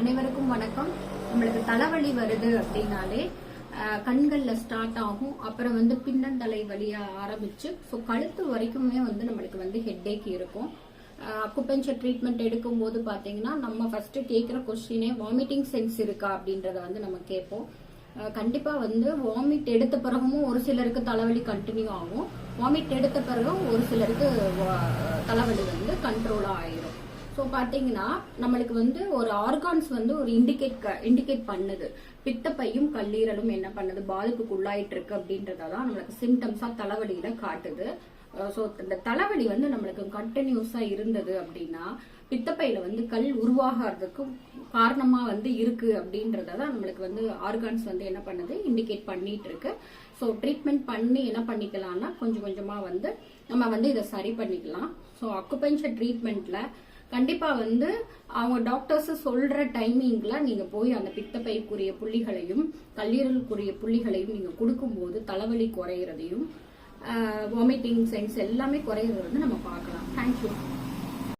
அனைவருக்கும் வணக்கம். நம்மளுக்கு தலைவலி வருது அப்படின்னாலே கண்கள்ல ஸ்டார்ட் ஆகும். அப்புறம் பின்னந்தலை வலியா ஆரம்பிச்சு கழுத்து வரைக்குமே நம்மளுக்கு ஹெட்டேக் இருக்கும். அக்குபஞ்சர் ட்ரீட்மெண்ட் எடுக்கும் போது பாத்தீங்கன்னா நம்ம ஃபர்ஸ்ட் கேட்கிற கொஸ்டினே வாமிட்டிங் சென்ஸ் இருக்கா அப்படின்றத நம்ம கேட்போம். கண்டிப்பா வாமிட் எடுத்த பிறகும் ஒரு சிலருக்கு தலைவலி கண்டினியூ ஆகும். வாமிட் எடுத்த பிறகும் ஒரு சிலருக்கு தலைவலி கண்ட்ரோலா ஆயிரும். ஸோ பாத்தீங்கன்னா நம்மளுக்கு ஒரு ஆர்கான்ஸ் ஒரு இண்டிகேட் பண்ணுது. பித்தப்பையும் கல்லீரலும் என்ன பண்ணுது, பாதிப்புக்கு உள்ளாயிட்டு இருக்கு அப்படின்றதான் நம்மளுக்கு சிம்டம்ஸா தலைவலியில காட்டுது. ஸோ இந்த தலைவலி நம்மளுக்கு கண்டினியூஸா இருந்தது அப்படின்னா பித்தப்பையில கல் உருவாகிறதுக்கு காரணமா இருக்கு அப்படின்றதான் நம்மளுக்கு ஆர்கான்ஸ் என்ன பண்ணுது, இண்டிகேட் பண்ணிட்டு இருக்கு. ஸோ ட்ரீட்மெண்ட் பண்ணி என்ன பண்ணிக்கலாம்னா கொஞ்சம் கொஞ்சமா நம்ம இதை சரி பண்ணிக்கலாம். ஸோ அக்குபஞ்சர் ட்ரீட்மெண்ட்ல கண்டிப்பா அவங்க டாக்டர்ஸ் சொல்ற டைமிங்ல நீங்க போய் அந்த பித்தப்பைக்குரிய புள்ளிகளையும் கல்லீரலுக்குரிய புள்ளிகளையும் நீங்க கொடுக்கும்போது தலைவலி குறையிறதையும் வாமிட்டிங் சென்ஸ் எல்லாமே குறையிறது நம்ம பார்க்கலாம். தேங்க்யூ.